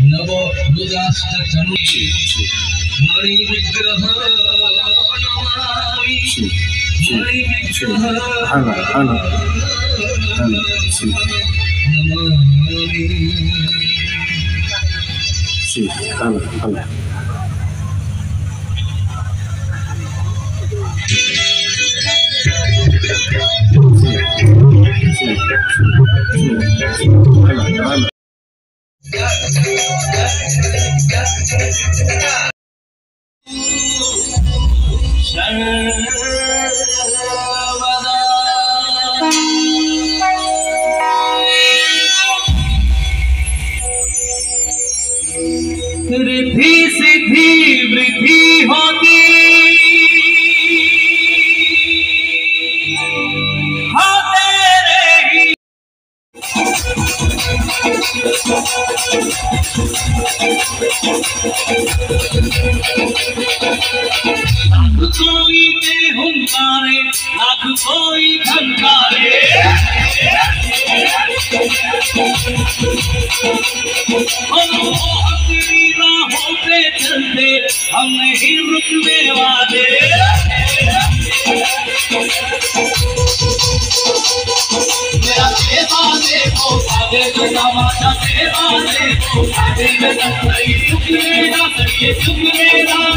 नव मणि विग्रह रिद्धि सिद्धि वृद्धि होती कोई दे हुंकारे लाख कोई धनकारे अपनी राहों पे चलते हम नहीं रुकने वाले मेरा सेवा देखो आगे तमाशा सेवा देखो आगे नहीं रुकने ना सके रुकने ना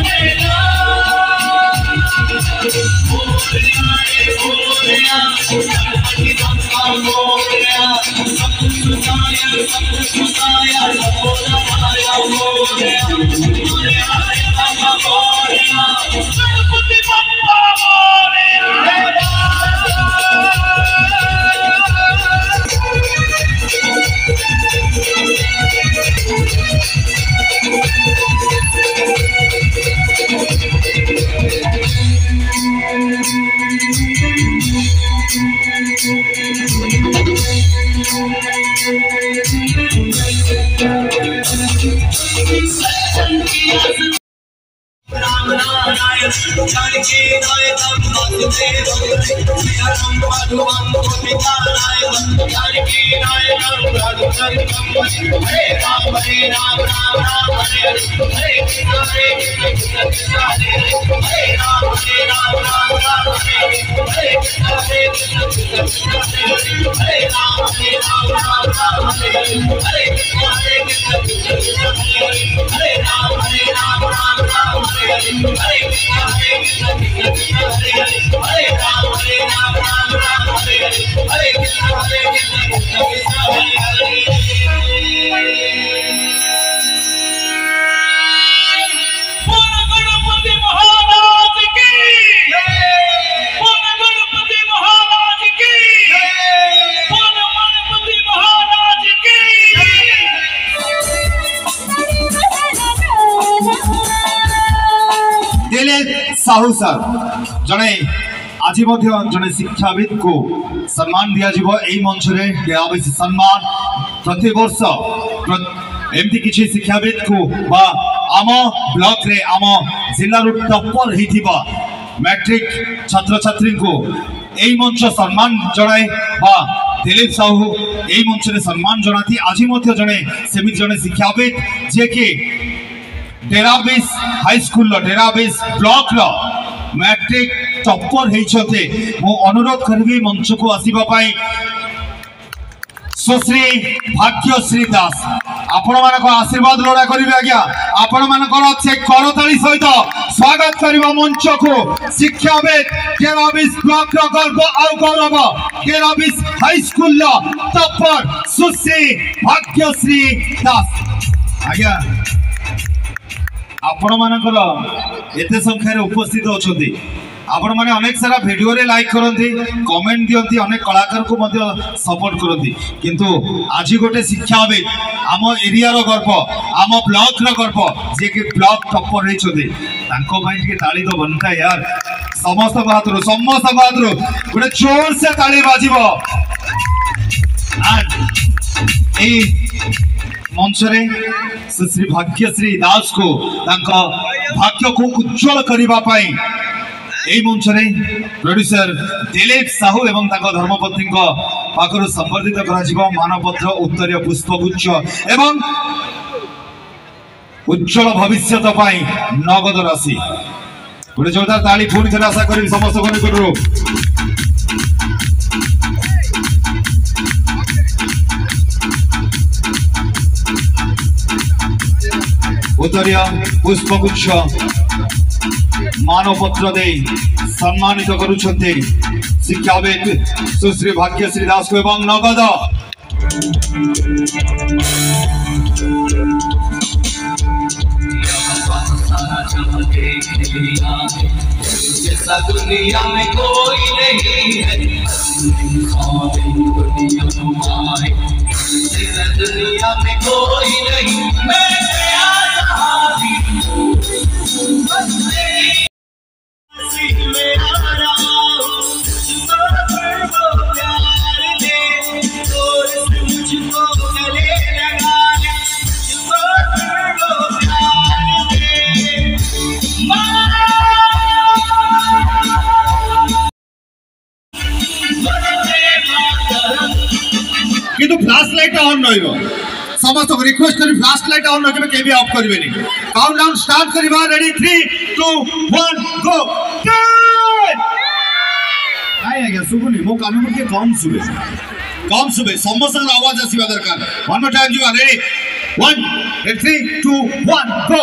साहू सर जड़े आज जड़े शिक्षाविद को सम्मान दिया मंच में सम्मान प्रति वर्ष एमती किसी शिक्षाविद को आम ब्लॉक रे आम जिला टॉपर होता मैट्रिक छात्र छात्री को यही मंच सम्मान जनाए दिलीप साहू यही मंच में सम्मान जनाती आज जड़े सेमती जड़े शिक्षाविद जे कि Derabis high school Derabis block matric topper होते मु अनुरोध करी मंच को आसवाई सुश्री भाग्यश्री दास आपण मान आशीर्वाद लोड़ा करेंगे आज्ञा आपण मान करताली सहित स्वागत करवा मंच को शिक्षाविद डेराबिस ब्लॉक गर्व आउ गौरव डेराबिस हाई स्कूल टॉपर सुश्री भाग्यश्री दास आज्ञा आपण मानकर एते संख्यार उपस्थित अच्छा आपण मैंने अनेक सारा वीडियो रे लाइक करती कमेंट दियंती अनेक कलाकार को सपोर्ट करती किंतु आज गोटे शिक्षाविद आम एरिया गर्व आम ब्लॉक गर्व जे कि ब्लॉक टॉपर होती ताली तो बनता यार समस्त हाथ गोटे जोर से ताली बाजिब मंच रे श्री भाग्यश्री दास को भाग्य को उज्जवल करने এই মঞ্চরে প্রোড্ୟୁସର ଦିলীପ ସାହୁ ଏବଂ ତାଙ୍କ ଧର୍ମପତ୍ନୀଙ୍କ ପାଖରୁ ସମ୍ବର୍ଦ୍ଧିତ କରାଯିବ ମାନପତ୍ର ଉତ୍ତରୀୟ ପୁଷ୍ପଗୁଚ୍ଛ ଏବଂ ଉଜ୍ଜଳ ଭବିଷ୍ୟତ ପାଇଁ ନଗଦ ରାଶି। ଗୋଟେ ଜୋରଦାର ତାଳି ପୁଣି ଥରେ ଆଶା କରିବି ସମସ୍ତଙ୍କ ନିକଟରୁ। उत्तरीय पुष्पगुच्छ मानपत्र दे सम्मानित करुछन्ते शिक्षाविद सुश्री भाग्यश्री दास को एवं नगद जैसा दुनिया में कोई नहीं है, दुनिया में कोई नहीं, मैं किंतु फ्लैश लाइट ऑन नहीं समस्त रिक्वेस्ट करी फ्लैश लाइट ऑन रखबे के भी ऑफ करबे नहीं। काउंटडाउन स्टार्ट करिबा रेडी 3 2 1 गो नहीं आगे सुबुनी मो कान में के कम सुबे समस्त आवाज आसीबा दरकार। One more time you are ready 1 3 2 1 go